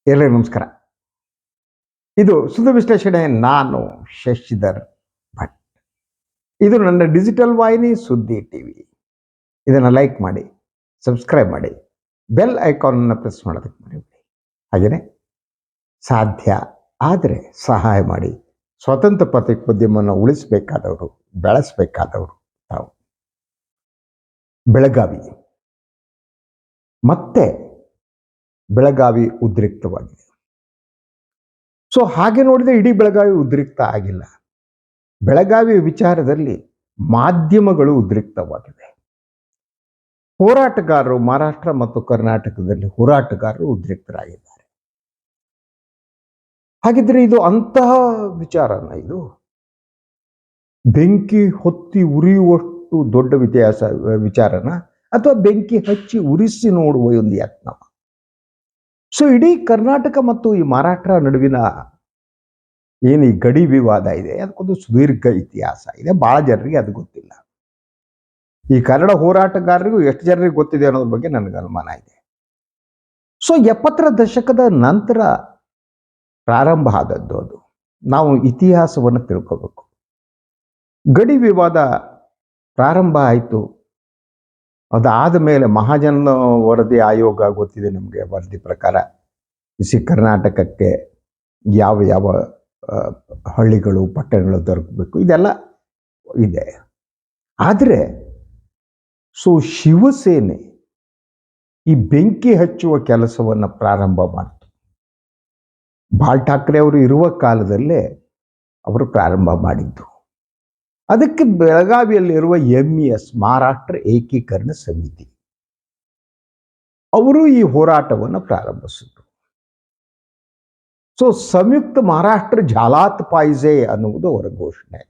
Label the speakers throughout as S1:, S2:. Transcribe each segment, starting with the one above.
S1: ಎಲ್ಲರಿಗೂ ನಮಸ್ಕಾರ. ಇದು ಸುದ್ದಿ ವಿಶ್ಲೇಷಣೆ. ನಾನು ಶಶಿಧರ್ ಭಟ್. ಇದು ನನ್ನ ಡಿಜಿಟಲ್ ವಾಹಿನಿ ಸುದ್ದಿ ಟಿವಿ. ಇದನ್ನು ಲೈಕ್ ಮಾಡಿ, ಸಬ್ಸ್ಕ್ರೈಬ್ ಮಾಡಿ, ಬೆಲ್ ಐಕಾನನ್ನು ಪ್ರೆಸ್ ಮಾಡೋದಕ್ಕೆ ಮರಿಬೇಡಿ. ಹಾಗೆಯೇ ಸಾಧ್ಯ ಆದರೆ ಸಹಾಯ ಮಾಡಿ. ಸ್ವತಂತ್ರ ಪತ್ರಿಕೋದ್ಯಮವನ್ನು ಉಳಿಸಬೇಕಾದವರು, ಬೆಳೆಸಬೇಕಾದವರು ತಾವು. ಬೆಳಗಾವಿ ಮತ್ತೆ ಬೆಳಗಾವಿ ಉದ್ರಿಕ್ತವಾಗಿದೆ. ಸೊ ಹಾಗೆ ನೋಡಿದರೆ ಇಡೀ ಬೆಳಗಾವಿ ಉದ್ರಿಕ್ತ ಆಗಿಲ್ಲ. ಬೆಳಗಾವಿ ವಿಚಾರದಲ್ಲಿ ಮಾಧ್ಯಮಗಳು ಉದ್ರಿಕ್ತವಾಗಿವೆ. ಹೋರಾಟಗಾರರು ಮಹಾರಾಷ್ಟ್ರ ಮತ್ತು ಕರ್ನಾಟಕದಲ್ಲಿ ಹೋರಾಟಗಾರರು ಉದ್ರಿಕ್ತರಾಗಿದ್ದಾರೆ. ಹಾಗಿದ್ರೆ ಇದು ಅಂತಹ ವಿಚಾರನ, ಇದು ಬೆಂಕಿ ಹೊತ್ತಿ ಉರಿಯುವಷ್ಟು ದೊಡ್ಡ ವಿಚಾರನ, ಅಥವಾ ಬೆಂಕಿ ಹಚ್ಚಿ ಉರಿಸಿ ನೋಡುವ ಒಂದು ಯತ್ನ? ಸೊ ಇಡೀ ಕರ್ನಾಟಕ ಮತ್ತು ಈ ಮಹಾರಾಷ್ಟ್ರ ನಡುವಿನ ಏನು ಈ ಗಡಿ ವಿವಾದ ಇದೆ, ಅದಕ್ಕೊಂದು ಸುದೀರ್ಘ ಇತಿಹಾಸ ಇದೆ. ಬಹಳ ಜನರಿಗೆ ಅದು ಗೊತ್ತಿಲ್ಲ. ಈ ಕನ್ನಡ ಹೋರಾಟಗಾರರಿಗೂ ಎಷ್ಟು ಜನರಿಗೆ ಗೊತ್ತಿದೆ ಅನ್ನೋದ್ರ ಬಗ್ಗೆ ನನಗೆ ಅನುಮಾನ ಇದೆ. ಸೊ 70ರ ದಶಕದ ನಂತರ ಪ್ರಾರಂಭ ಆದದ್ದು ಅದು. ನಾವು ಇತಿಹಾಸವನ್ನು ತಿಳ್ಕೋಬೇಕು. ಗಡಿ ವಿವಾದ ಪ್ರಾರಂಭ ಆಯಿತು. ಅದಾದ ಮೇಲೆ ಮಹಾಜನ ವರದಿ ಆಯೋಗ ಗೊತ್ತಿದೆ ನಮಗೆ. ವರದಿ ಪ್ರಕಾರ ಕರ್ನಾಟಕಕ್ಕೆ ಯಾವ ಯಾವ ಹಳ್ಳಿಗಳು ಪಟ್ಟಣಗಳು ದೊರಕಬೇಕು, ಇದೆಲ್ಲ ಇದೆ. ಆದರೆ ಶಿವಸೇನೆ ಈ ಬೆಂಕಿ ಹಚ್ಚುವ ಕೆಲಸವನ್ನು ಪ್ರಾರಂಭ ಮಾಡಿತು. ಬಾಳ್ ಠಾಕ್ರೆ ಅವರು ಇರುವ ಕಾಲದಲ್ಲೇ ಅವರು ಪ್ರಾರಂಭ ಮಾಡಿದ್ದು. ಅದಕ್ಕೆ ಬೆಳಗಾವಿಯಲ್ಲಿರುವ MES, ಮಹಾರಾಷ್ಟ್ರ ಏಕೀಕರಣ ಸಮಿತಿ, ಅವರು ಈ ಹೋರಾಟವನ್ನು ಪ್ರಾರಂಭಿಸಿದರು. ಸಂಯುಕ್ತ ಮಹಾರಾಷ್ಟ್ರ ಝಾಲಾತ್ ಪಾಯ್ಜೆ ಅನ್ನುವುದು ಅವರ ಘೋಷಣೆ.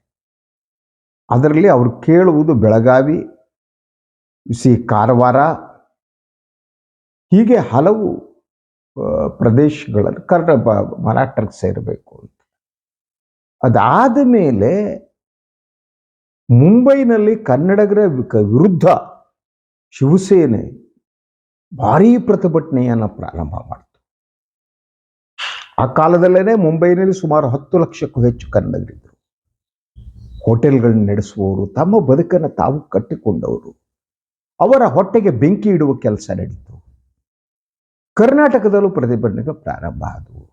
S1: ಅದರಲ್ಲಿ ಅವರು ಕೇಳುವುದು ಬೆಳಗಾವಿ, ಕಾರವಾರ, ಹೀಗೆ ಹಲವು ಪ್ರದೇಶಗಳನ್ನು ಮಹಾರಾಷ್ಟ್ರಕ್ಕೆ ಸೇರಬೇಕು ಅಂತ. ಅದಾದ ಮೇಲೆ ಮುಂಬೈನಲ್ಲಿ ಕನ್ನಡಿಗರ ವಿರುದ್ಧ ಶಿವಸೇನೆ ಭಾರೀ ಪ್ರತಿಭಟನೆಯನ್ನು ಪ್ರಾರಂಭ ಮಾಡಿತು. ಆ ಕಾಲದಲ್ಲೇ ಮುಂಬೈನಲ್ಲಿ ಸುಮಾರು 10 ಲಕ್ಷಕ್ಕೂ ಹೆಚ್ಚು ಕನ್ನಡಿಗರಿದ್ದರು. ಹೋಟೆಲ್ಗಳನ್ನ ನಡೆಸುವವರು, ತಮ್ಮ ಬದುಕನ್ನು ತಾವು ಕಟ್ಟಿಕೊಂಡವರು, ಅವರ ಹೊಟ್ಟೆಗೆ ಬೆಂಕಿ ಇಡುವ ಕೆಲಸ ನಡೀತು. ಕರ್ನಾಟಕದಲ್ಲೂ ಪ್ರತಿಭಟನೆಗಳು ಪ್ರಾರಂಭ ಆದವು.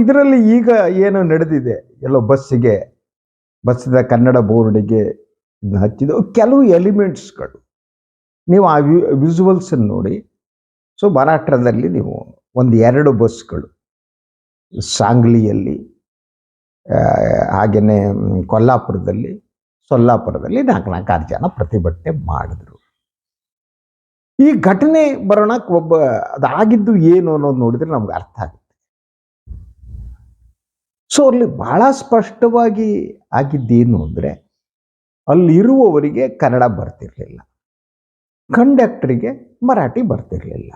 S1: ಇದರಲ್ಲಿ ಈಗ ಏನು ನಡೆದಿದೆ, ಎಲ್ಲೋ ಬಸ್ಸಿದ ಕನ್ನಡ ಬೋರ್ಡಿಗೆ ಹಚ್ಚಿದ ಕೆಲವು ಎಲಿಮೆಂಟ್ಸ್ಗಳು, ನೀವು ಆ ವಿಜುವಲ್ಸ್ ನೋಡಿ. ಮಹಾರಾಷ್ಟ್ರದಲ್ಲಿ ನೀವು 1-2 ಬಸ್ಗಳು ಸಾಂಗ್ಲಿಯಲ್ಲಿ, ಹಾಗೆಯೇ ಕೊಲ್ಲಾಪುರದಲ್ಲಿ, ಸೊಲ್ಲಾಪುರದಲ್ಲಿ 4-6 ಜನ ಪ್ರತಿಭಟನೆ ಮಾಡಿದ್ರು. ಈ ಘಟನೆ ಬರೋಣ, ಅದಾಗಿದ್ದು ಏನು ಅನ್ನೋದು ನೋಡಿದ್ರೆ ನಮ್ಗೆ ಅರ್ಥ ಆಗುತ್ತೆ. ಅಲ್ಲಿ ಬಹಳ ಸ್ಪಷ್ಟವಾಗಿ ಆಗಿದ್ದೇನು ಅಂದರೆ, ಅಲ್ಲಿರುವವರಿಗೆ ಕನ್ನಡ ಬರ್ತಿರ್ಲಿಲ್ಲ, ಕಂಡಕ್ಟರಿಗೆ ಮರಾಠಿ ಬರ್ತಿರ್ಲಿಲ್ಲ.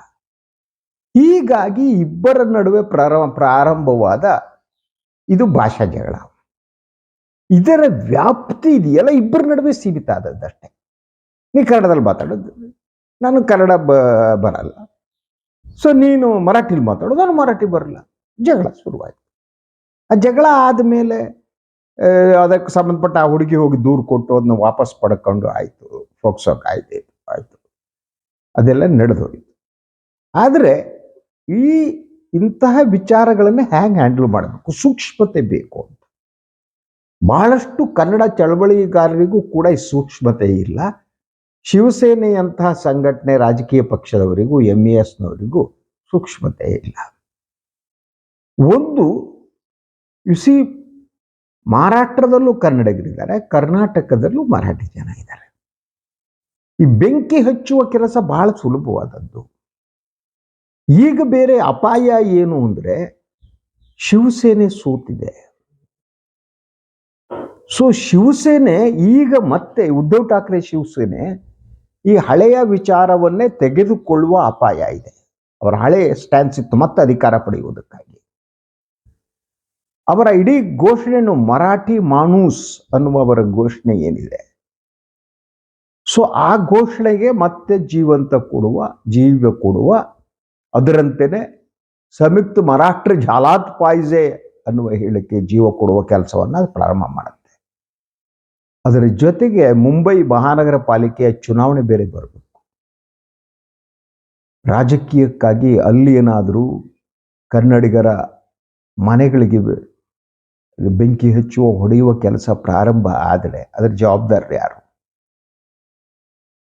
S1: ಹೀಗಾಗಿ ಇಬ್ಬರ ನಡುವೆ ಪ್ರಾರಂಭವಾದ ಇದು ಭಾಷಾ ಜಗಳ. ಇದರ ವ್ಯಾಪ್ತಿ ಇದೆಯಲ್ಲ, ಇಬ್ಬರ ನಡುವೆ ಸೀಮಿತ ಆದದ್ದಷ್ಟೇ. ನೀ ಕನ್ನಡದಲ್ಲಿ ಮಾತಾಡೋದು, ನಾನು ಕನ್ನಡ ಬರಲ್ಲ. ನೀನು ಮರಾಠಿಲಿ ಮಾತಾಡೋದು, ನಾನು ಮರಾಠಿ ಬರಲ್ಲ. ಜಗಳ ಶುರುವಾಯಿತು. ಆ ಜಗಳ ಆದಮೇಲೆ ಅದಕ್ಕೆ ಸಂಬಂಧಪಟ್ಟ ಆ ಹುಡುಗಿ ಹೋಗಿ ದೂರು ಕೊಟ್ಟು ಅದನ್ನ ವಾಪಸ್ ಪಡ್ಕೊಂಡು ಆಯಿತು, ಫೋಕ್ಸೋ ಕಾಯ್ದೆ ಆಯಿತು, ಅದೆಲ್ಲ ನಡೆದೋಯ್ತು. ಆದರೆ ಇಂತಹ ವಿಚಾರಗಳನ್ನು ಹ್ಯಾಂಗೆ ಹ್ಯಾಂಡಲ್ ಮಾಡಬೇಕು, ಸೂಕ್ಷ್ಮತೆ ಬೇಕು ಅಂತ. ಬಹಳಷ್ಟು ಕನ್ನಡ ಚಳವಳಿಗಾರರಿಗೂ ಕೂಡ ಈ ಸೂಕ್ಷ್ಮತೆ ಇಲ್ಲ. ಶಿವಸೇನೆಯಂತಹ ಸಂಘಟನೆ, ರಾಜಕೀಯ ಪಕ್ಷದವರಿಗೂ, MESನವರಿಗೂ ಸೂಕ್ಷ್ಮತೆ ಇಲ್ಲ. ಒಂದು ಮಹಾರಾಷ್ಟ್ರದಲ್ಲೂ ಕನ್ನಡಿಗರಿದ್ದಾರೆ, ಕರ್ನಾಟಕದಲ್ಲೂ ಮರಾಠಿ ಜನ ಇದ್ದಾರೆ. ಈ ಬೆಂಕಿ ಹಚ್ಚುವ ಕೆಲಸ ಬಹಳ ಸುಲಭವಾದದ್ದು. ಈಗ ಬೇರೆ ಅಪಾಯ ಏನು ಅಂದರೆ, ಶಿವಸೇನೆ ಸೋತಿದೆ. ಶಿವಸೇನೆ ಈಗ ಮತ್ತೆ ಉದ್ಧವ್ ಠಾಕ್ರೆ ಶಿವಸೇನೆ ಈ ಹಳೆಯ ವಿಚಾರವನ್ನೇ ತೆಗೆದುಕೊಳ್ಳುವ ಅಪಾಯ ಇದೆ. ಅವರ ಹಳೆಯ ಸ್ಟ್ಯಾನ್ಸ್ ಇತ್ತು ಮತ್ತೆ ಅಧಿಕಾರ ಪಡೆಯುವುದಕ್ಕಾಗಿ. ಅವರ ಇಡೀ ಘೋಷಣೆಯನ್ನು ಮರಾಠಿ ಮಾಣೂಸ್ ಅನ್ನುವ ಅವರ ಘೋಷಣೆ ಏನಿದೆ, ಆ ಘೋಷಣೆಗೆ ಮತ್ತೆ ಜೀವ ಕೊಡುವ ಅದರಂತೆಯೇ ಸಂಯುಕ್ತ ಮರಾಠ್ರ ಝಾಲಾತ್ ಪಾಯ್ಸೆ ಅನ್ನುವ ಹೇಳಿಕೆ ಜೀವ ಕೊಡುವ ಕೆಲಸವನ್ನು ಅದು ಪ್ರಾರಂಭ ಮಾಡುತ್ತೆ. ಅದರ ಜೊತೆಗೆ ಮುಂಬೈ ಮಹಾನಗರ ಪಾಲಿಕೆಯ ಚುನಾವಣೆ ಬೇರೆ ಬರಬೇಕು. ರಾಜಕೀಯಕ್ಕಾಗಿ ಅಲ್ಲಿ ಏನಾದರೂ ಕನ್ನಡಿಗರ ಮನೆಗಳಿಗೆ ಬೆಂಕಿ ಹಚ್ಚುವ ಹೊಡೆಯುವ ಕೆಲಸ ಪ್ರಾರಂಭ ಆದರೆ ಅದರ ಜವಾಬ್ದಾರಿ ಯಾರು?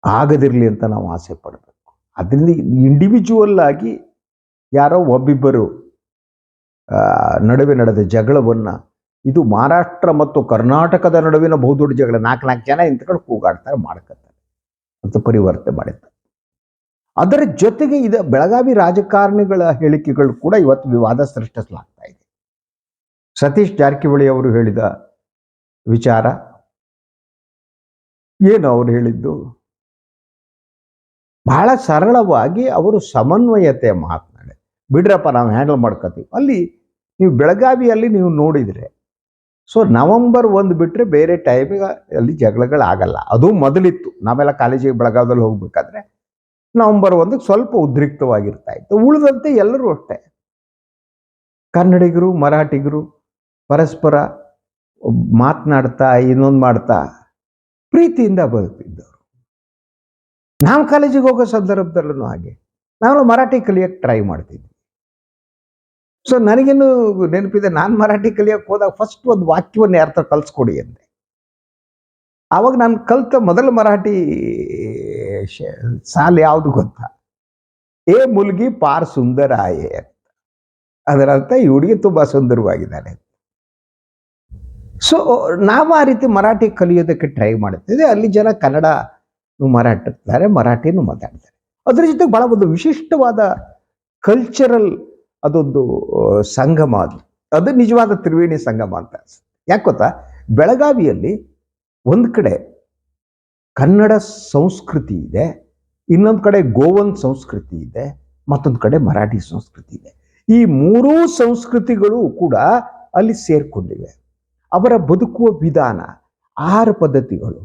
S1: ಆಗದಿರಲಿ ಅಂತ ನಾವು ಆಸೆ ಪಡಬೇಕು. ಅದರಿಂದ ಇಂಡಿವಿಜುವಲ್ ಆಗಿ ಯಾರೋ ಒಬ್ಬಿಬ್ಬರು ನಡುವೆ ನಡೆದ ಜಗಳವನ್ನು, ಇದು ಮಹಾರಾಷ್ಟ್ರ ಮತ್ತು ಕರ್ನಾಟಕದ ನಡುವಿನ ಬಹುದೊಡ್ಡ ಜಗಳ, 4 ಜನ ಇಂತಕೊಂಡು ಕೂಗಾಡ್ತಾರೆ, ಮಾಡ್ಕೊತಾರೆ ಅಂತ ಪರಿವರ್ತನೆ ಮಾಡಿದ್ದಾರೆ. ಅದರ ಜೊತೆಗೆ ಇದು ಬೆಳಗಾವಿ ರಾಜಕಾರಣಿಗಳ ಹೇಳಿಕೆಗಳು ಕೂಡ ಇವತ್ತು ವಿವಾದ ಸೃಷ್ಟಿಸಲಾಗ್ತಾ ಇದೆ. ಸತೀಶ್ ಜಾರಕಿಹೊಳಿ ಅವರು ಹೇಳಿದ ವಿಚಾರ ಏನು? ಅವರು ಹೇಳಿದ್ದು ಬಹಳ ಸರಳವಾಗಿ ಅವರು ಸಮನ್ವಯತೆ ಮಾತನಾಡಿ, ಬಿಡ್ರಪ್ಪ ನಾವು ಹ್ಯಾಂಡಲ್ ಮಾಡ್ಕೋತೀವಿ. ಅಲ್ಲಿ ನೀವು ಬೆಳಗಾವಿಯಲ್ಲಿ ನೀವು ನೋಡಿದರೆ, ಸೊ ನವೆಂಬರ್ 1 ಬಿಟ್ಟರೆ ಬೇರೆ ಟೈಮಿಗೆ ಅಲ್ಲಿ ಜಗಳಗಳಾಗಲ್ಲ. ಅದು ಮೊದಲಿತ್ತು. ನಾವೆಲ್ಲ ಕಾಲೇಜಿಗೆ ಬೆಳಗಾವಿಯಲ್ಲಿ ಹೋಗ್ಬೇಕಾದ್ರೆ ನವೆಂಬರ್ 1 ಸ್ವಲ್ಪ ಉದ್ರಿಕ್ತವಾಗಿರ್ತಾ ಇತ್ತು. ಉಳಿದಂತೆ ಎಲ್ಲರೂ ಅಷ್ಟೇ, ಕನ್ನಡಿಗರು ಮರಾಠಿಗರು ಪರಸ್ಪರ ಮಾತನಾಡ್ತಾ ಇನ್ನೊಂದು ಮಾಡ್ತಾ ಪ್ರೀತಿಯಿಂದ ಬದುಕಿದ್ದವರು. ನಾವು ಕಾಲೇಜಿಗೆ ಹೋಗೋ ಸಂದರ್ಭದಲ್ಲೂ ಹಾಗೆ ನಾವು ಮರಾಠಿ ಕಲಿಯೋಕ್ಕೆ ಟ್ರೈ ಮಾಡ್ತಿದ್ವಿ. ಸೊ ನನಗೇನು ನೆನಪಿದೆ, ನಾನು ಮರಾಠಿ ಕಲಿಯೋಕ್ಕೆ ಹೋದಾಗ ಫಸ್ಟ್ ಒಂದು ವಾಕ್ಯವನ್ನು ಯಾರ ಹತ್ರ ಕಲಿಸ್ಕೊಡಿ ಅಂದೆ. ಆವಾಗ ನಾನು ಕಲಿತ ಮೊದಲ ಮರಾಠಿ ಸಾಲು ಯಾವುದು ಗೊತ್ತಾ? ಏ ಮುಲ್ಗಿ ಪಾರ್ ಸುಂದರ ಆಯೆ ಅಂತ. ಅದರ ಅರ್ಥ ಈ ಹುಡುಗಿ ತುಂಬಾ ಸುಂದರವಾಗಿದ್ದಾನೆ. ಸೊ ನಾವು ಆ ರೀತಿ ಮರಾಠಿ ಕಲಿಯೋದಕ್ಕೆ ಟ್ರೈ ಮಾಡ್ತಿದ್ದೆ. ಅಲ್ಲಿ ಜನ ಕನ್ನಡ ಮಾತಾಡ್ತಾರೆ, ಮರಾಠಿನೂ ಮಾತಾಡ್ತಾರೆ. ಅದ್ರ ಜೊತೆಗೆ ಬಹಳ ಒಂದು ವಿಶಿಷ್ಟವಾದ ಕಲ್ಚರಲ್ ಅದೊಂದು ಸಂಗಮ. ಅದು ನಿಜವಾದ ತ್ರಿವೇಣಿ ಸಂಗಮ ಅಂತ ಅನ್ಸುತ್ತೆ. ಯಾಕೆ ಗೊತ್ತಾ? ಬೆಳಗಾವಿಯಲ್ಲಿ ಒಂದು ಕಡೆ ಕನ್ನಡ ಸಂಸ್ಕೃತಿ ಇದೆ, ಇನ್ನೊಂದು ಕಡೆ ಗೋವನ್ ಸಂಸ್ಕೃತಿ ಇದೆ, ಮತ್ತೊಂದು ಕಡೆ ಮರಾಠಿ ಸಂಸ್ಕೃತಿ ಇದೆ. ಈ ಮೂರೂ ಸಂಸ್ಕೃತಿಗಳು ಕೂಡ ಅಲ್ಲಿ ಸೇರ್ಕೊಂಡಿವೆ. ಅವರ ಬದುಕುವ ವಿಧಾನ, ಆಹಾರ ಪದ್ಧತಿಗಳು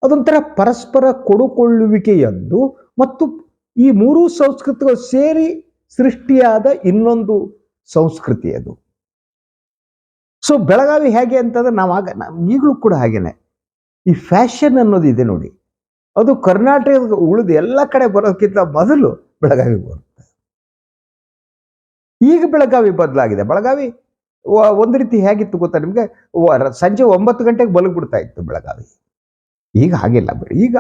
S1: ಅದೊಂಥರ ಪರಸ್ಪರ ಕೊಡುಕೊಳ್ಳುವಿಕೆಯದ್ದು, ಮತ್ತು ಈ ಮೂರೂ ಸಂಸ್ಕೃತಿಗಳು ಸೇರಿ ಸೃಷ್ಟಿಯಾದ ಇನ್ನೊಂದು ಸಂಸ್ಕೃತಿ ಅದು. ಸೊ ಬೆಳಗಾವಿ ಹೇಗೆ ಅಂತಂದ್ರೆ ಈಗಲೂ ಕೂಡ ಹಾಗೇನೆ. ಈ ಫ್ಯಾಷನ್ ಅನ್ನೋದು ಇದೆ ನೋಡಿ, ಅದು ಕರ್ನಾಟಕದ ಉಳಿದ ಎಲ್ಲ ಕಡೆ ಬರೋದಕ್ಕಿಂತ ಮೊದಲು ಬೆಳಗಾವಿ ಬರುತ್ತೆ. ಈಗ ಬೆಳಗಾವಿ ಬದಲಾಗಿದೆ. ಬೆಳಗಾವಿ ಒಂದು ರೀತಿ ಹೇಗಿತ್ತು ಗೊತ್ತಾ ನಿಮಗೆ? ಸಂಜೆ 9 ಗಂಟೆಗೆ ಮಲಗಿಬಿಡ್ತಾ ಇತ್ತು ಬೆಳಗಾವಿ. ಈಗ ಹಾಗಿಲ್ಲ. ಈಗ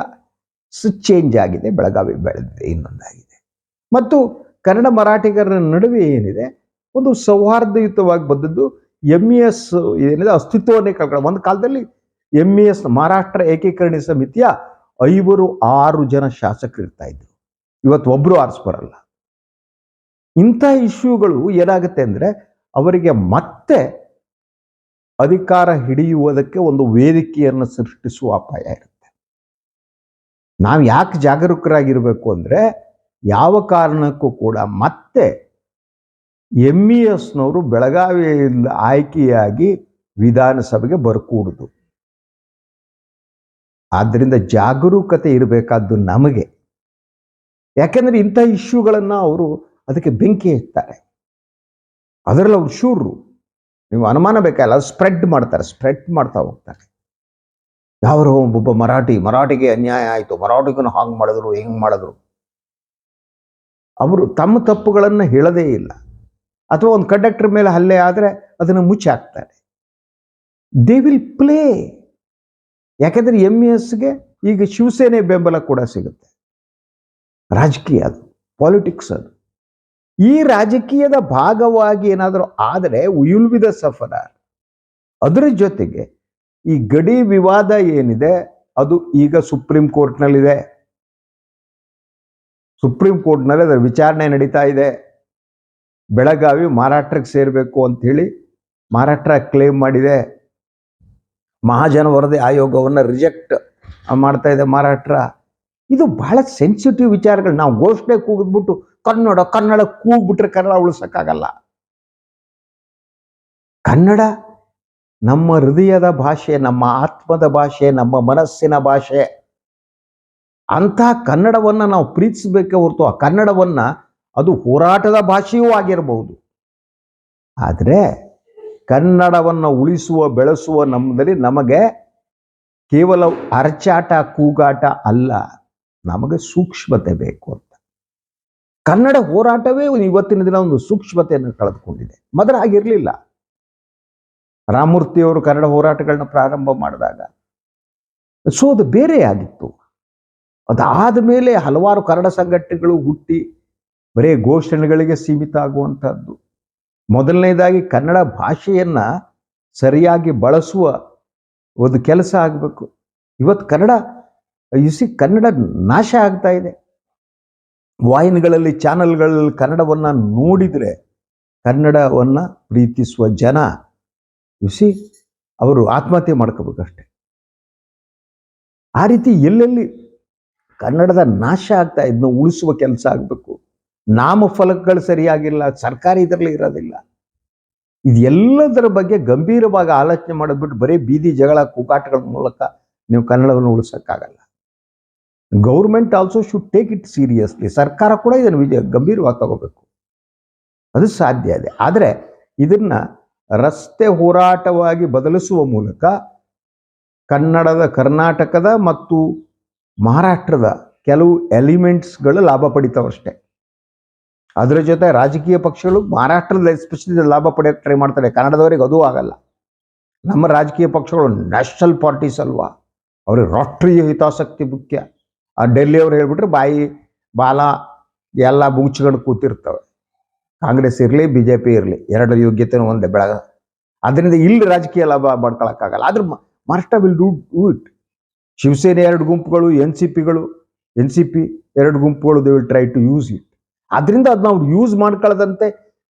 S1: ಚೇಂಜ್ ಆಗಿದೆ, ಬೆಳಗಾವಿ ಬೆಳೆದಿದೆ, ಇನ್ನೊಂದಾಗಿದೆ. ಮತ್ತು ಕನ್ನಡ ಮರಾಠಿಗರ ನಡುವೆ ಏನಿದೆ, ಒಂದು ಸೌಹಾರ್ದಯುತವಾಗಿ ಬಂದದ್ದು. MES ಏನಿದೆ ಅಸ್ತಿತ್ವವನ್ನೇ ಕಳ್ಕೊಂಡು, ಒಂದು ಕಾಲದಲ್ಲಿ MES ಮಹಾರಾಷ್ಟ್ರ ಏಕೀಕರಣ ಸಮಿತಿಯ 5-6 ಜನ ಶಾಸಕರು ಇರ್ತಾ ಇದ್ರು. ಇವತ್ತು ಒಬ್ರು ಆರಿಸ್ಬರಲ್ಲ. ಇಂಥ ಇಶ್ಯೂಗಳು ಏನಾಗುತ್ತೆ ಅಂದ್ರೆ ಅವರಿಗೆ ಮತ್ತೆ ಅಧಿಕಾರ ಹಿಡಿಯುವುದಕ್ಕೆ ಒಂದು ವೇದಿಕೆಯನ್ನು ಸೃಷ್ಟಿಸುವ ಅಪಾಯ ಇರುತ್ತೆ. ನಾವು ಯಾಕೆ ಜಾಗರೂಕರಾಗಿರ್ಬೇಕು ಅಂದ್ರೆ, ಯಾವ ಕಾರಣಕ್ಕೂ ಕೂಡ ಮತ್ತೆ MESನವರು ಬೆಳಗಾವಿಯಿಂದ ಆಯ್ಕೆಯಾಗಿ ವಿಧಾನಸಭೆಗೆ ಬರಕೂಡುದು. ಆದ್ದರಿಂದ ಜಾಗರೂಕತೆ ಇರಬೇಕಾದ್ದು ನಮಗೆ. ಯಾಕೆಂದ್ರೆ ಇಂಥ ಇಶ್ಯೂಗಳನ್ನ ಅವರು ಅದಕ್ಕೆ ಬೆಂಕಿ ಹಚ್ತಾರೆ. ಅದರಲ್ಲಿ ಅವ್ರು ಶೂರ್ರು, ನೀವು ಅನುಮಾನ ಬೇಕಲ್ಲ. ಸ್ಪ್ರೆಡ್ ಮಾಡ್ತಾ ಹೋಗ್ತಾರೆ. ಯಾರು ಒಬ್ಬ ಮರಾಠಿಗೆ ಅನ್ಯಾಯ ಆಯಿತು, ಮರಾಠಿಗೂ ಹಾಂಗ್ ಮಾಡಿದ್ರು ಹಿಂಗ್ ಮಾಡಿದ್ರು, ಅವರು ತಮ್ಮ ತಪ್ಪುಗಳನ್ನು ಹೇಳದೇ ಇಲ್ಲ. ಅಥವಾ ಒಂದು ಕಂಡಕ್ಟರ್ ಮೇಲೆ ಹಲ್ಲೆ ಆದರೆ ಅದನ್ನು ಮುಚ್ಚಿ ಹಾಕ್ತಾರೆ. They will play. ಯಾಕೆಂದ್ರೆ MESಗೆ ಈಗ ಶಿವಸೇನೆ ಬೆಂಬಲ ಕೂಡ ಸಿಗುತ್ತೆ. ರಾಜಕೀಯ ಅದು, ಪಾಲಿಟಿಕ್ಸ್ ಅದು. ಈ ರಾಜಕೀಯದ ಭಾಗವಾಗಿ ಏನಾದರೂ ಆದರೆ ವಿಲ್ ಬಿ ದ ಸಫರರ್. ಅದರ ಜೊತೆಗೆ ಈ ಗಡಿ ವಿವಾದ ಏನಿದೆ ಅದು ಈಗ ಸುಪ್ರೀಂ ಕೋರ್ಟ್ನಲ್ಲಿದೆ. ಸುಪ್ರೀಂ ಕೋರ್ಟ್ನಲ್ಲಿ ಅದರ ವಿಚಾರಣೆ ನಡೀತಾ ಇದೆ. ಬೆಳಗಾವಿ ಮಹಾರಾಷ್ಟ್ರಕ್ಕೆ ಸೇರಬೇಕು ಅಂತ ಹೇಳಿ ಮಹಾರಾಷ್ಟ್ರ ಕ್ಲೇಮ್ ಮಾಡಿದೆ. ಮಹಾಜನ ವರದಿ ಆಯೋಗವನ್ನು ರಿಜೆಕ್ಟ್ ಮಾಡ್ತಾ ಇದೆ ಮಹಾರಾಷ್ಟ್ರ. ಇದು ಬಹಳ ಸೆನ್ಸಿಟಿವ್ ವಿಚಾರಗಳು. ನಾವು ಘೋಷಣೆ ಕೂಗಿದ್ಬಿಟ್ಟು ಕನ್ನಡ ಕೂಗ್ಬಿಟ್ರೆ ಕನ್ನಡ ಉಳಿಸಕ್ಕಾಗಲ್ಲ. ಕನ್ನಡ ನಮ್ಮ ಹೃದಯದ ಭಾಷೆ, ನಮ್ಮ ಆತ್ಮದ ಭಾಷೆ, ನಮ್ಮ ಮನಸ್ಸಿನ ಭಾಷೆ. ಅಂತಹ ಕನ್ನಡವನ್ನ ನಾವು ಪ್ರೀತಿಸಬೇಕೇ ಹೊರತು ಆ ಕನ್ನಡವನ್ನ ಅದು ಹೋರಾಟದ ಭಾಷೆಯೂ ಆಗಿರಬಹುದು. ಆದರೆ ಕನ್ನಡವನ್ನು ಉಳಿಸುವ ಬೆಳೆಸುವ ನಮ್ಮದಲ್ಲಿ ನಮಗೆ ಕೇವಲ ಅರಚಾಟ ಕೂಗಾಟ ಅಲ್ಲ, ನಮಗೆ ಸೂಕ್ಷ್ಮತೆ ಬೇಕು ಅಂತ. ಕನ್ನಡ ಹೋರಾಟವೇ ಇವತ್ತಿನ ದಿನ ಒಂದು ಸೂಕ್ಷ್ಮತೆಯನ್ನು ಕಳೆದುಕೊಂಡಿದೆ. ಮೊದಲು ಆಗಿರಲಿಲ್ಲ. ರಾಮಮೂರ್ತಿಯವರು ಕನ್ನಡ ಹೋರಾಟಗಳನ್ನ ಪ್ರಾರಂಭ ಮಾಡಿದಾಗ ಅದು ಬೇರೆ ಆಗಿತ್ತು. ಅದಾದ ಮೇಲೆ ಹಲವಾರು ಕನ್ನಡ ಸಂಘಟನೆಗಳು ಹುಟ್ಟಿ ಬರೀ ಘೋಷಣೆಗಳಿಗೆ ಸೀಮಿತ ಆಗುವಂಥದ್ದು. ಮೊದಲನೇದಾಗಿ ಕನ್ನಡ ಭಾಷೆಯನ್ನ ಸರಿಯಾಗಿ ಬಳಸುವ ಒಂದು ಕೆಲಸ ಆಗಬೇಕು. ಇವತ್ತು ಕನ್ನಡ ನಾಶ ಆಗ್ತಾ ಇದೆ. ವಾಹಿನಿಗಳಲ್ಲಿ, ಚಾನಲ್ಗಳಲ್ಲಿ ಕನ್ನಡವನ್ನು ನೋಡಿದರೆ ಕನ್ನಡವನ್ನು ಪ್ರೀತಿಸುವ ಜನ ಅವರು ಆತ್ಮಹತ್ಯೆ ಮಾಡ್ಕೋಬೇಕಷ್ಟೆ. ಆ ರೀತಿ ಎಲ್ಲೆಲ್ಲಿ ಕನ್ನಡದ ನಾಶ ಆಗ್ತಾ ಇದನ್ನು ಉಳಿಸುವ ಕೆಲಸ ಆಗಬೇಕು. ನಾಮಫಲಕಗಳು ಸರಿಯಾಗಿಲ್ಲ, ಸರ್ಕಾರಿ ಇದರಲ್ಲಿ ಇರೋದಿಲ್ಲ. ಇದೆಲ್ಲದರ ಬಗ್ಗೆ ಗಂಭೀರವಾಗಿ ಆಲೋಚನೆ ಮಾಡಿದ್ಬಿಟ್ಟು ಬರೀ ಬೀದಿ ಜಗಳ ಕೂಗಾಟಗಳ ಮೂಲಕ ನೀವು ಕನ್ನಡವನ್ನು ಉಳಿಸೋಕ್ಕಾಗಲ್ಲ. Government also should take it seriously. ಸರ್ಕಾರ ಕೂಡ ಇದನ್ನು ಗಂಭೀರವಾಗಿ ತಗೋಬೇಕು. ಅದು ಸಾಧ್ಯ ಇದೆ. ಆದರೆ ಇದನ್ನ ರಸ್ತೆ ಹೋರಾಟವಾಗಿ ಬದಲಿಸುವ ಮೂಲಕ ಕರ್ನಾಟಕದ ಮತ್ತು ಮಹಾರಾಷ್ಟ್ರದ ಕೆಲವು ಎಲಿಮೆಂಟ್ಸ್ಗಳು ಲಾಭ ಪಡಿತಾವಷ್ಟೇ. ಅದರ ಜೊತೆ ರಾಜಕೀಯ ಪಕ್ಷಗಳು ಮಹಾರಾಷ್ಟ್ರದ ಎಸ್ಪೆಷಲಿ ಲಾಭ ಪಡೆಯೋಕ್ಕೆ ಟ್ರೈ ಮಾಡ್ತಾರೆ. ಕನ್ನಡದವರಿಗೆ ಅದೂ ಆಗಲ್ಲ. ನಮ್ಮ ರಾಜಕೀಯ ಪಕ್ಷಗಳು ನ್ಯಾಷನಲ್ ಪಾರ್ಟೀಸ್ ಅಲ್ವಾ, ಅವ್ರಿಗೆ ರಾಷ್ಟ್ರೀಯ ಹಿತಾಸಕ್ತಿ ಮುಖ್ಯ. ಆ ಡೆಲ್ಲಿಯವ್ರು ಹೇಳ್ಬಿಟ್ರೆ ಬಾಲ ಎಲ್ಲ ಮುಗಿಸ್ಕೊಂಡು ಕೂತಿರ್ತವೆ. ಕಾಂಗ್ರೆಸ್ ಇರಲಿ, BJP ಇರಲಿ, ಎರಡು ಯೋಗ್ಯತೆನೂ ಒಂದೇ ಬೆಳಗ. ಅದರಿಂದ ಇಲ್ಲಿ ರಾಜಕೀಯ ಲಾಭ ಮಾಡ್ಕೊಳಕ್ಕಾಗಲ್ಲ. ಆದ್ರೆ Maharashtra will do it. Shiv Sena 2 ಗುಂಪುಗಳು, NCP 2 ಗುಂಪುಗಳು, they will try to use it. ಅದರಿಂದ ಅದು ನಾವು ಯೂಸ್ ಮಾಡ್ಕೊಳ್ಳದಂತೆ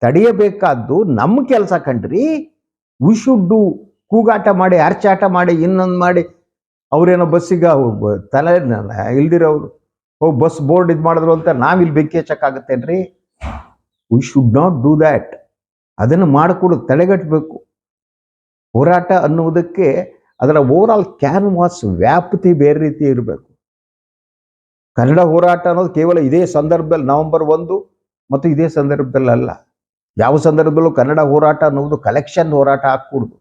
S1: ತಡೆಯಬೇಕಾದ್ದು ನಮ್ಮ ಕೆಲಸ ಕಣ್ರಿ. We should do. ಕೂಗಾಟ ಮಾಡಿ, ಅರ್ಚಾಟ ಮಾಡಿ, ಇನ್ನೊಂದು ಮಾಡಿ, ಅವ್ರೇನೋ ಬಸ್ಸಿಗೆ ತಲೆ ಇಲ್ದಿರೋರು ಹೋಗಿ ಬಸ್ ಬೋರ್ಡ್ ಇದು ಮಾಡಿದ್ರು ಅಂತ ನಾವಿಲ್ಲಿ ಬೆಂಕಿ ಹಚ್ಚಕ್ಕಾಗತ್ತೇನ್ರಿ? We should not do that. ಅದನ್ನು ಮಾಡಿಕೊಡು, ತಡೆಗಟ್ಟಬೇಕು. ಹೋರಾಟ ಅನ್ನುವುದಕ್ಕೆ ಅದರ ಓವರ್ ಕ್ಯಾನ್ವಾಸ್ ವ್ಯಾಪ್ತಿ ಬೇರೆ ರೀತಿ ಇರಬೇಕು. ಕನ್ನಡ ಹೋರಾಟ ಅನ್ನೋದು ಕೇವಲ ಇದೇ ಸಂದರ್ಭದಲ್ಲಿ ನವೆಂಬರ್ 1 ಮತ್ತು ಇದೇ ಸಂದರ್ಭದಲ್ಲಿ ಅಲ್ಲ. ಯಾವ ಸಂದರ್ಭದಲ್ಲೂ ಕನ್ನಡ ಹೋರಾಟ ಅನ್ನುವುದು ಕಲೆಕ್ಷನ್ ಹೋರಾಟ ಆಗ್ಕೂಡ್ದು.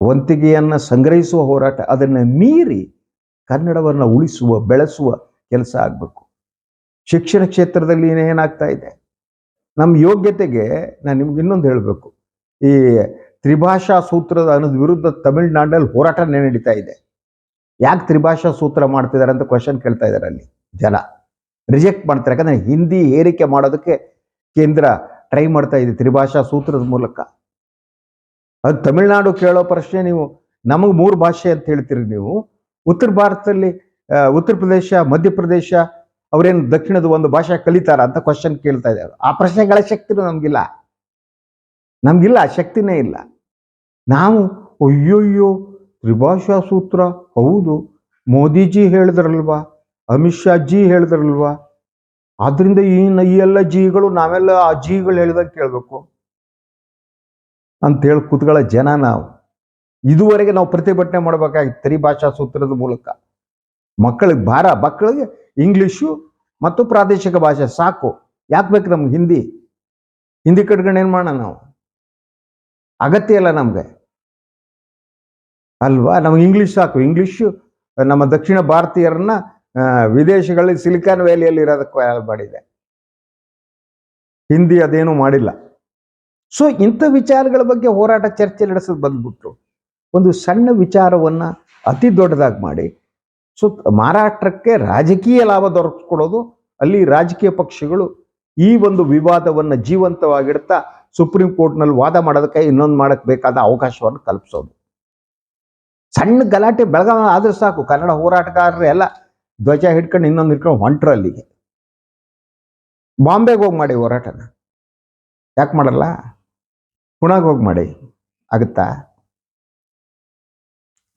S1: ವಂತಿಗೆಯನ್ನು ಸಂಗ್ರಹಿಸುವ ಹೋರಾಟ. ಅದನ್ನು ಮೀರಿ ಕನ್ನಡವನ್ನು ಉಳಿಸುವ, ಬೆಳೆಸುವ ಕೆಲಸ ಆಗಬೇಕು. ಶಿಕ್ಷಣ ಕ್ಷೇತ್ರದಲ್ಲಿ ಏನಾಗ್ತಾ ಇದೆ, ನಮ್ಮ ಯೋಗ್ಯತೆಗೆ ನಾನು ನಿಮ್ಗೆ ಇನ್ನೊಂದು ಹೇಳಬೇಕು. ಈ ತ್ರಿಭಾಷಾ ಸೂತ್ರದ ಅನ್ನೋದು ವಿರುದ್ಧ ತಮಿಳುನಾಡಿನಲ್ಲಿ ಹೋರಾಟ ನಡೀತಾ ಇದೆ. ಯಾಕೆ ತ್ರಿಭಾಷಾ ಸೂತ್ರ ಮಾಡ್ತಿದ್ದಾರೆ ಅಂತ ಕ್ವಶನ್ ಕೇಳ್ತಾ ಇದ್ದಾರೆ. ಅಲ್ಲಿ ಜನ ರಿಜೆಕ್ಟ್ ಮಾಡ್ತಾರೆ. ಯಾಕಂದ್ರೆ ಹಿಂದಿ ಏರಿಕೆ ಮಾಡೋದಕ್ಕೆ ಕೇಂದ್ರ ಟ್ರೈ ಮಾಡ್ತಾ ಇದೆ ತ್ರಿಭಾಷಾ ಸೂತ್ರದ ಮೂಲಕ. ಅದು ತಮಿಳುನಾಡು ಕೇಳೋ ಪ್ರಶ್ನೆ, ನೀವು ನಮಗೆ 3 ಭಾಷೆ ಅಂತ ಹೇಳ್ತೀರಿ, ನೀವು ಉತ್ತರ ಭಾರತದಲ್ಲಿ ಉತ್ತರ ಪ್ರದೇಶ, ಮಧ್ಯಪ್ರದೇಶ ಅವರೇನು ದಕ್ಷಿಣದ ಒಂದು ಭಾಷೆ ಕಲಿತಾರ ಅಂತ ಕ್ವಶನ್ ಕೇಳ್ತಾ ಇದ್ದಾರೆ. ಆ ಪ್ರಶ್ನೆಗಳ ಶಕ್ತಿನೂ ನಮ್ಗಿಲ್ಲ, ಶಕ್ತಿನೇ ಇಲ್ಲ. ನಾವು ಅಯ್ಯೋಯ್ಯೋ ತ್ರಿಭಾಷಾ ಸೂತ್ರ, ಹೌದು ಮೋದಿಜಿ ಹೇಳಿದ್ರಲ್ವಾ, ಅಮಿತ್ ಶಾ ಜಿ ಹೇಳಿದ್ರಲ್ವಾ, ಆದ್ರಿಂದ ಈ ಎಲ್ಲ ಜಿಗಳು ನಾವೆಲ್ಲ ಆ ಜಿಗಳು ಹೇಳಿದಾಗ ಕೇಳಬೇಕು ಅಂತೇಳಿ ಕೂತ್ಕೊಳ್ಳೋ ಜನ ನಾವು. ಇದುವರೆಗೆ ನಾವು ಪ್ರತಿಭಟನೆ ಮಾಡಬೇಕಾಗಿತ್ತು ತ್ರಿಭಾಷಾ ಸೂತ್ರದ ಮೂಲಕ. ಮಕ್ಕಳಿಗೆ ಇಂಗ್ಲಿಷು ಮತ್ತು ಪ್ರಾದೇಶಿಕ ಭಾಷೆ ಸಾಕು. ಯಾಕೆ ಬೇಕು ನಮ್ಗೆ ಹಿಂದಿ ಕಟ್ಕೊಂಡು ಏನು ಮಾಡೋಣ ನಾವು? ಅಗತ್ಯ ಇಲ್ಲ ನಮ್ಗೆ ಅಲ್ವಾ? ನಮ್ಗೆ ಇಂಗ್ಲಿಷ್ ಸಾಕು. ಇಂಗ್ಲಿಷು ನಮ್ಮ ದಕ್ಷಿಣ ಭಾರತೀಯರನ್ನ ವಿದೇಶಗಳಲ್ಲಿ ಸಿಲಿಕಾನ್ ವ್ಯಾಲಿಯಲ್ಲಿ ಇರೋದಕ್ಕೂ ಮಾಡಿದೆ. ಹಿಂದಿ ಅದೇನು ಮಾಡಿಲ್ಲ. ಸೊ ಇಂಥ ವಿಚಾರಗಳ ಬಗ್ಗೆ ಹೋರಾಟ ಚರ್ಚೆ ನಡೆಸೋದು ಬಂದ್ಬಿಟ್ರು ಒಂದು ಸಣ್ಣ ವಿಚಾರವನ್ನ ಅತಿ ದೊಡ್ಡದಾಗಿ ಮಾಡಿ ಮಹಾರಾಷ್ಟ್ರಕ್ಕೆ ರಾಜಕೀಯ ಲಾಭ ದೊರಕಿಸ್ಕೊಡೋದು. ಅಲ್ಲಿ ರಾಜಕೀಯ ಪಕ್ಷಗಳು ಈ ಒಂದು ವಿವಾದವನ್ನ ಜೀವಂತವಾಗಿಡ್ತಾ ಸುಪ್ರೀಂ ಕೋರ್ಟ್ನಲ್ಲಿ ವಾದ ಮಾಡೋದಕ್ಕೆ ಇನ್ನೊಂದು ಮಾಡಕ್ ಬೇಕಾದ ಅವಕಾಶವನ್ನು ಕಲ್ಪಿಸೋದು. ಸಣ್ಣ ಗಲಾಟೆ ಬೆಳಗಾವಿ ಆದ್ರೆ ಸಾಕು, ಕನ್ನಡ ಹೋರಾಟಗಾರರು ಎಲ್ಲ ಧ್ವಜ ಹಿಡ್ಕೊಂಡು ಇನ್ನೊಂದು ಹಿಡ್ಕೊಂಡು ಹೊಂಟ್ರು ಅಲ್ಲಿಗೆ. ಬಾಂಬೆಗೆ ಹೋಗಿ ಮಾಡಿ ಹೋರಾಟನ, ಯಾಕೆ ಮಾಡಲ್ಲ? ಪುಣೆಗೆ ಹೋಗಿ ಮಾಡಿ, ಆಗುತ್ತಾ?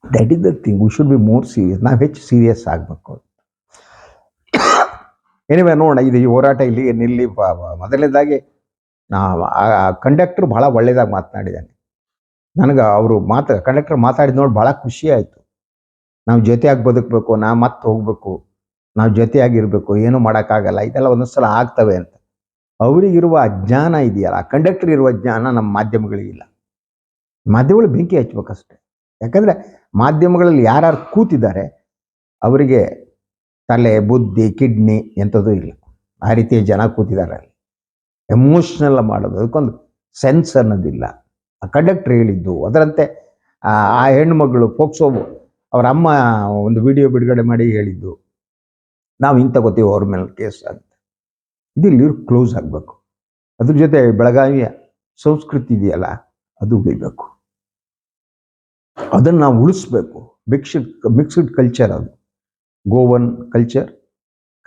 S1: That is the thing. We should be more serious. ನಾವು ಹೆಚ್ಚು ಸೀರಿಯಸ್ ಆಗಬೇಕು. ಏನಿವೆ ನೋಡೋಣ, ಇದು ಈ ಹೋರಾಟ ಇಲ್ಲಿ ನಿಲ್ಲಿ. ಮೊದಲನೇದಾಗಿ ಕಂಡಕ್ಟರ್ ಬಹಳ ಒಳ್ಳೇದಾಗಿ ಮಾತನಾಡಿದ್ದಾನೆ. ನನಗೆ ಅವರು ಕಂಡಕ್ಟರ್ ಮಾತಾಡಿದ ನೋಡಿ ಭಾಳ ಖುಷಿ ಆಯಿತು. ನಾವು ಜೊತೆಯಾಗಿ ಬದುಕಬೇಕು, ನಾ ಮತ್ತೆ ಹೋಗ್ಬೇಕು, ನಾವು ಜೊತೆಯಾಗಿರ್ಬೇಕು, ಏನು ಮಾಡೋಕ್ಕಾಗಲ್ಲ, ಇದೆಲ್ಲ ಒಂದೊಂದ್ಸಲ ಆಗ್ತವೆ ಅಂತ. ಅವರಿಗಿರುವ ಅಜ್ಞಾನ ಇದೆಯಲ್ಲ, ಕಂಡಕ್ಟರ್ ಇರುವ ಜ್ಞಾನ ನಮ್ಮ ಮಾಧ್ಯಮಗಳಿಗಿಲ್ಲ. ಮಾಧ್ಯಮಗಳು ಬೆಂಕಿ ಹಚ್ಬೇಕಷ್ಟೆ. ಯಾಕಂದರೆ ಮಾಧ್ಯಮಗಳಲ್ಲಿ ಯಾರ್ಯಾರು ಕೂತಿದ್ದಾರೆ ಅವರಿಗೆ ತಲೆ, ಬುದ್ಧಿ, ಕಿಡ್ನಿ ಎಂಥದ್ದು ಇಲ್ಲ. ಆ ರೀತಿಯ ಜನ ಕೂತಿದ್ದಾರೆ ಅಲ್ಲಿ. ಎಮೋಷ್ನಲ್ ಮಾಡೋದು, ಅದಕ್ಕೊಂದು ಸೆನ್ಸ್ ಅನ್ನೋದಿಲ್ಲ. ಆ ಕಂಡಕ್ಟರ್ ಹೇಳಿದ್ದು ಅದರಂತೆ ಆ ಹೆಣ್ಮಗಳು ಪೋಕ್ಸೋ ಅವರ ಅಮ್ಮ ಒಂದು ವಿಡಿಯೋ ಬಿಡುಗಡೆ ಮಾಡಿ ಹೇಳಿದ್ದು, ನಾವು ಇಂಥ ಗೊತ್ತೀವಿ ಅವ್ರ ಮೇಲೆ ಕೇಸ್ ಅಂತ. ಇಲ್ಲಿ ಕ್ಲೋಸ್ ಆಗಬೇಕು. ಅದ್ರ ಜೊತೆ ಬೆಳಗಾವಿಯ ಸಂಸ್ಕೃತಿ ಇದೆಯಲ್ಲ, ಅದು ಉಳಿಬೇಕು. ಅದನ್ನು ನಾವು ಉಳಿಸ್ಬೇಕು. ಮಿಕ್ಸ್ಡ್ ಕಲ್ಚರ್ ಅದು. Govan culture,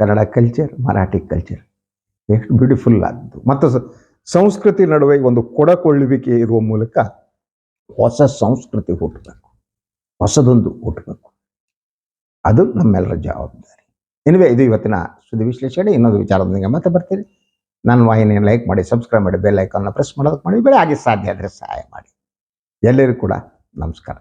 S1: Kannada culture, Marathi culture ಎಷ್ಟು ಬ್ಯೂಟಿಫುಲ್ ಆದ್ದು. ಮತ್ತು ಸಂಸ್ಕೃತಿ ನಡುವೆ ಒಂದು ಕೊಡಕೊಳ್ಳುವಿಕೆ ಇರುವ ಮೂಲಕ ಹೊಸ ಸಂಸ್ಕೃತಿ ಹುಟ್ಟಬೇಕು, ಹೊಸದೊಂದು ಹುಟ್ಟಬೇಕು. ಅದು ನಮ್ಮೆಲ್ಲರ ಜವಾಬ್ದಾರಿ. ಎನಿವೆ, ಇದು ಇವತ್ತಿನ ಸುದ್ದಿ ವಿಶ್ಲೇಷಣೆ. ಇನ್ನೊಂದು ವಿಚಾರದೊಂದಿಗೆ ಮತ್ತೆ ಬರ್ತೀರಿ. ನನ್ನ ವಾಹಿನಿಯನ್ನು ಲೈಕ್ ಮಾಡಿ, ಸಬ್ಸ್ಕ್ರೈಬ್ ಮಾಡಿ, ಬೆಲ್ ಐಕಾನ್ನ ಪ್ರೆಸ್ ಮಾಡೋದಕ್ಕೆ ಮಾಡಿ, ಬೇರೆ ಹಾಗೆ ಸಾಧ್ಯ ಆದರೆ ಸಹಾಯ ಮಾಡಿ. ಎಲ್ಲರಿಗೂ ಕೂಡ ನಮಸ್ಕಾರ.